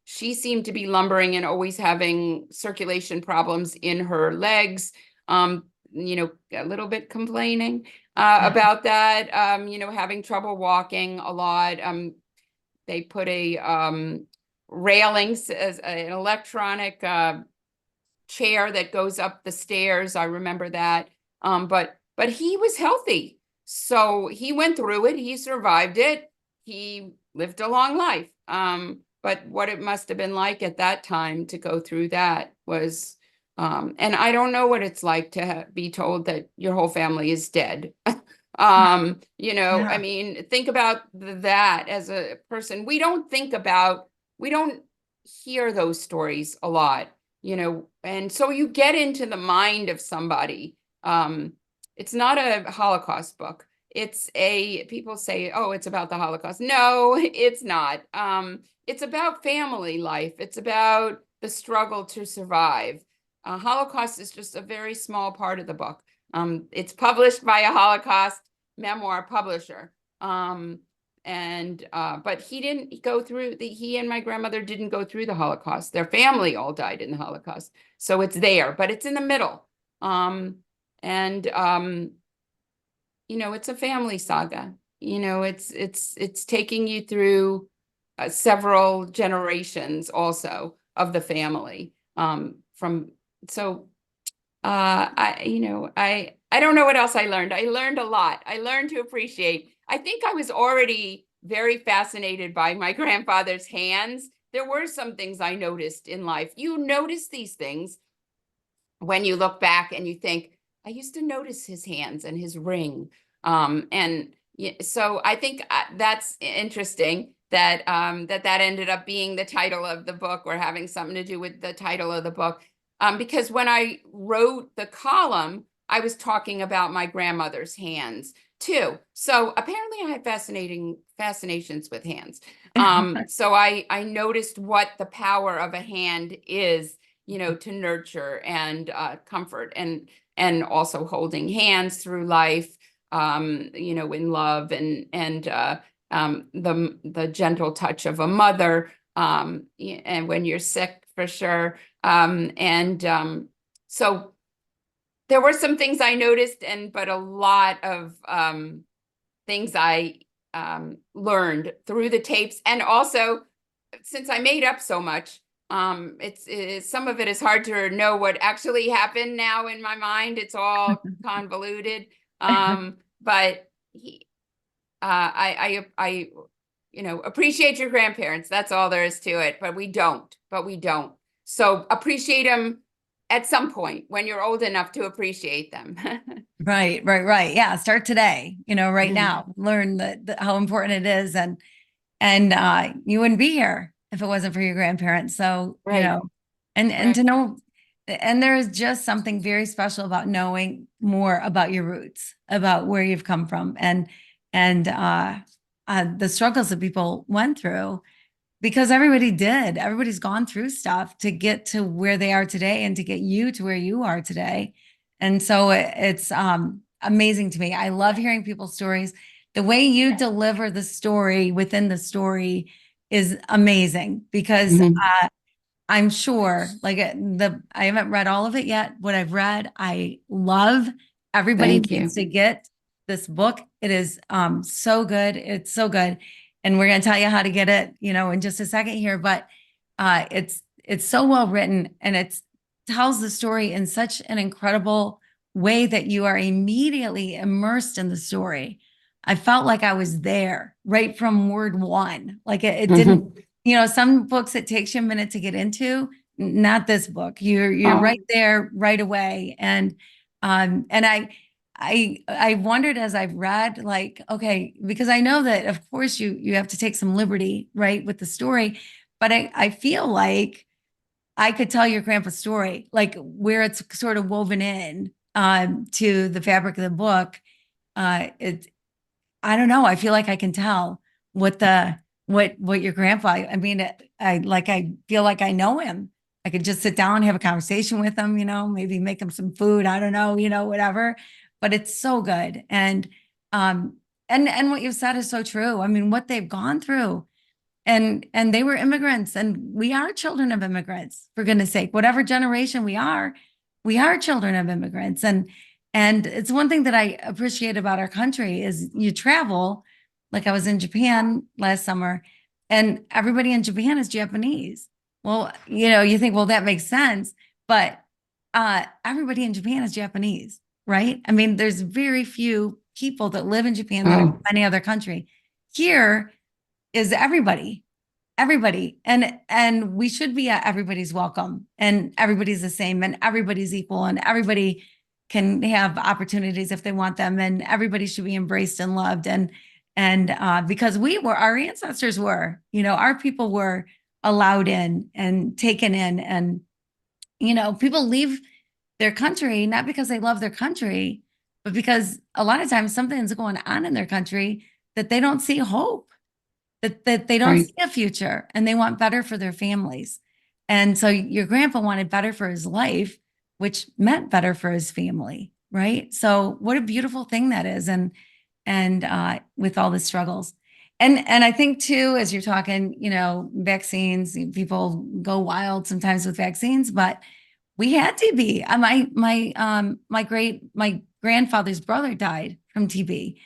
She seemed to be lumbering and always having circulation problems in her legs. A little bit complaining about that, having trouble walking a lot. They put a railings as an electronic chair that goes up the stairs. I remember that. But he was healthy. So he went through it. He survived it. He lived a long life. But what it must have been like at that time to go through that was, and I don't know what it's like to be told that your whole family is dead. I Yeah. mean, think about that as a person. We don't hear those stories a lot, and so you get into the mind of somebody. It's not a Holocaust book. People say, oh, it's about the Holocaust. No, it's not. It's about family life. It's about the struggle to survive. Holocaust is just a very small part of the book. It's published by a Holocaust memoir publisher. But he didn't go through he and my grandmother didn't go through the Holocaust. Their family all died in the Holocaust. So it's there, but it's in the middle. It's a family saga. It's taking you through several generations also of the family. I don't know what else I learned. I learned a lot. I learned to appreciate. I think I was already very fascinated by my grandfather's hands. There were some things I noticed in life. You notice these things when you look back and you think, I used to notice his hands and his ring. So I think that's interesting that that ended up being the title of the book, or having something to do with the title of the book. Because when I wrote the column, I was talking about my grandmother's hands too. So apparently I have fascinations with hands. So I noticed what the power of a hand is, to nurture and comfort, and also holding hands through life, in love, and the gentle touch of a mother, and when you're sick, for sure. So there were some things I noticed, but a lot of things I learned through the tapes. And also, since I made up so much, it's some of it is hard to know what actually happened now in my mind. It's all convoluted. But I appreciate your grandparents. That's all there is to it. But we don't. So appreciate them at some point when you're old enough to appreciate them. Right. Yeah. Start today, right now, learn how important it is. And and you wouldn't be here if it wasn't for your grandparents. So, Right, and right. to know, and there is just something very special about knowing more about your roots, about where you've come from, and the struggles that people went through, because everybody did. Everybody's gone through stuff to get to where they are today and to get you to where you are today. And so it's amazing to me. I love hearing people's stories. The way you deliver the story within the story is amazing because Mhm. I'm sure, like I haven't read all of it yet. What I've read, I love. Everybody Thank needs you. to get this book. It is so good. It's so good. And we're going to tell you how to get it, in just a second here, but it's so well written, and it tells the story in such an incredible way that you are immediately immersed in the story. I felt like I was there right from word one. Like it didn't, Mhm. some books it takes you a minute to get into, not this book. You're Oh, right there right away. And I wondered as I've read, like, okay, because I know that of course you have to take some liberty, right, with the story, but I feel like I could tell your grandpa's story, like where it's sort of woven in to the fabric of the book. It I don't know. I feel like I can tell what the what your grandpa. I mean, I feel like I know him. I could just sit down and have a conversation with him. Maybe make him some food. I don't know. Whatever. But it's so good, um, and what you've said is so true. I mean, what they've gone through, and they were immigrants, and we are children of immigrants, for goodness sake. Whatever generation we are children of immigrants. And it's one thing that I appreciate about our country is you travel. Like I was in Japan last summer, and everybody in Japan is Japanese. Well, you think, well, that makes sense, but everybody in Japan is Japanese, right? I mean, there's very few people that live in Japan that are from oh, any other country. Here is everybody, and we should be at everybody's welcome, and everybody's the same, and everybody's equal, and everybody can have opportunities if they want them, and everybody should be embraced and loved, and because our ancestors were, our people were allowed in and taken in, and people leave their country not because they love their country, but because a lot of times something's going on in their country that they don't see hope, that they don't right. see a future, and they want better for their families. And so your grandpa wanted better for his life, which meant better for his family, right? So what a beautiful thing that is. And with all the struggles. And I think too, as you're talking, vaccines, people go wild sometimes with vaccines, but we had TB. My grandfather's brother died from TB,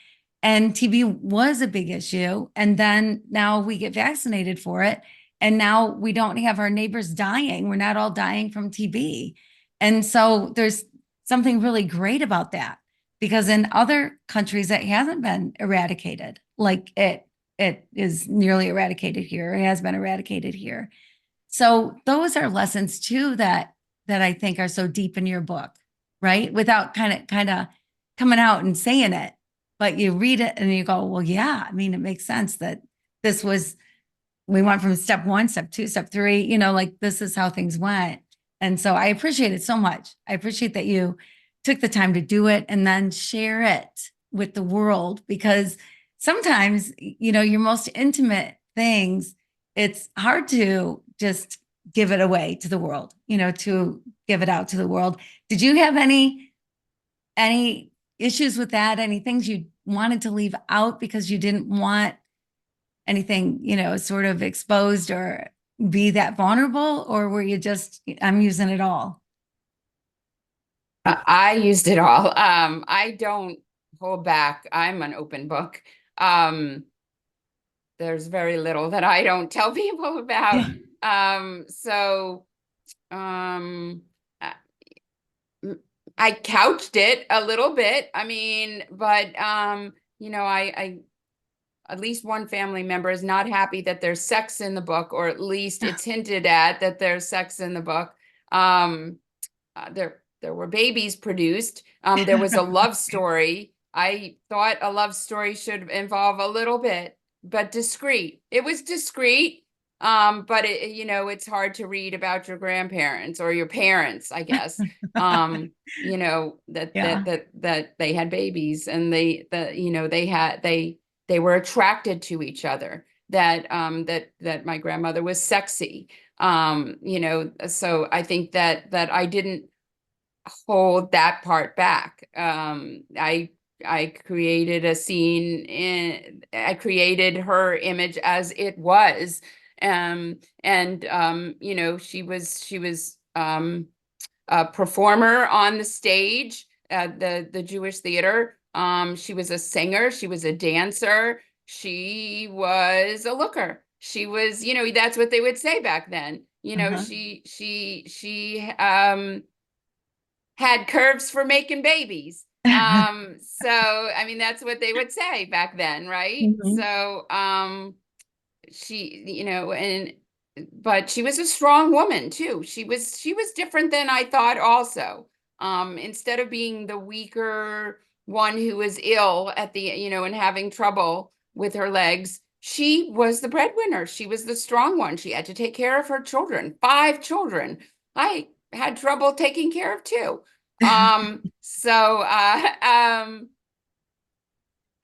and TB was a big issue. And then now we get vaccinated for it, and now we don't have our neighbors dying. We're not all dying from TB, and so there's something really great about that, because in other countries it hasn't been eradicated like it is nearly eradicated here. It has been eradicated here. So those are lessons too that I think are so deep in your book, right? Without kind of coming out and saying it, but you read it and you go, well, yeah, I mean, it makes sense that this was we went from step one, step two, step three, like this is how things went. And so I appreciate it so much. I appreciate that you took the time to do it and then share it with the world, because sometimes, your most intimate things, it's hard to just give it away to the world, to give it out to the world. Did you have any issues with that? Any things you wanted to leave out because you didn't want anything, sort of exposed or be that vulnerable? Or were you just, I'm using it all? I used it all. I don't hold back. I'm an open book. Um, there's very little that I don't tell people about. Yeah. So um, I I couched it a little bit. I mean, but I at least one family member is not happy that there's sex in the book, or at least it's hinted at that there's sex in the book. Um, there were babies produced. There was a love story. I thought a love story should involve a little bit but discreet. It was discreet. But it's hard to read about your grandparents or your parents, I guess. Yeah. That they had babies, and they were attracted to each other, that my grandmother was sexy. So I think that I didn't hold that part back. I created a scene I created her image as it was. And she was a performer on the stage at the Jewish theater. She was a singer, she was a dancer, she was a looker. She was, that's what they would say back then. Uh-huh. She had curves for making babies. So I mean, that's what they would say back then, right? Mhm. So she, and but she was a strong woman too. She was different than I thought also. Instead of being the weaker one who was ill at and having trouble with her legs, she was the breadwinner. She was the strong one. She had to take care of her children, 5 children. I had trouble taking care of two. So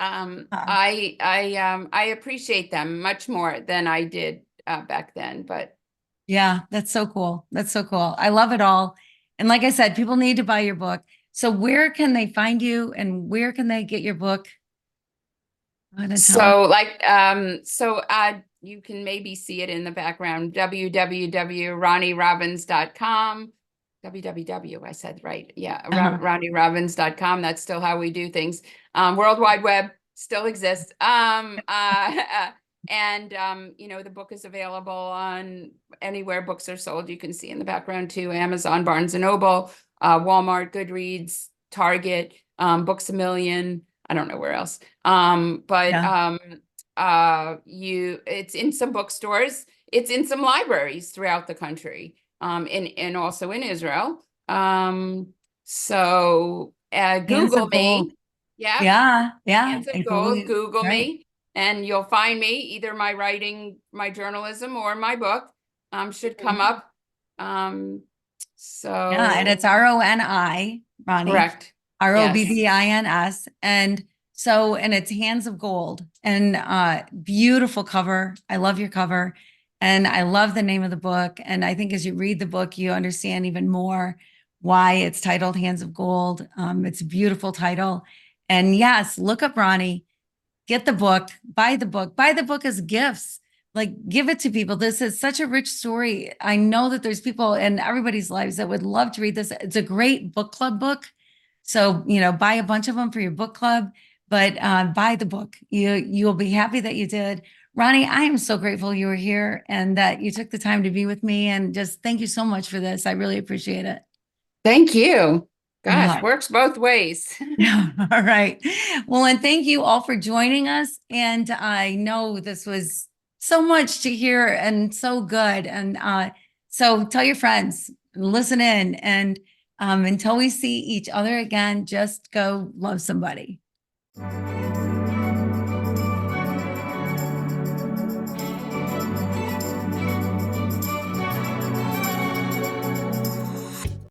Uh, I appreciate them much more than I did back then. But yeah, that's so cool. That's so cool. I love it all. And like I said, people need to buy your book. So where can they find you and where can they get your book? Want to tell us? you can maybe see it in the background, www.ronirobbins.com. www, I said right. Yeah, Uh-huh. ronirobbins.com. That's still how we do things. World Wide Web still exists. And the book is available on anywhere books are sold. You can see in the background too: Amazon, Barnes and Noble, Walmart, Goodreads, Target, Books A Million. I don't know where else. But Yeah. it's in some bookstores, it's in some libraries throughout the country, and also in Israel. So Hands Google of gold. me. Yep. Yeah. Yeah. Hands of And Gold, Google. Google Right. me, and you'll find me, either my writing, my journalism, or my book should come Mhm. up. Yeah. And it's So Roni, Ronnie, correct. Yes. Robbins. And so, and it's Hands of Gold and beautiful cover. I love your cover. And I love the name of the book. And I think as you read the book, you understand even more why it's titled Hands of Gold. It's a beautiful title. And yes, look up Ronnie, get the book, buy the book as gifts. Like give it to people. This is such a rich story. I know that there's people in everybody's lives that would love to read this. It's a great book club book. So, buy a bunch of them for your book club, but buy the book. You'll be happy that you did. Ronnie, I am so grateful you were here and that you took the time to be with me. And just thank you so much for this. I really appreciate it. Thank you. Gosh, Uh, works both ways. all right. Well, and thank you all for joining us. And I know this was so much to hear and so good. And so tell your friends, listen in, and until we see each other again, just go love somebody.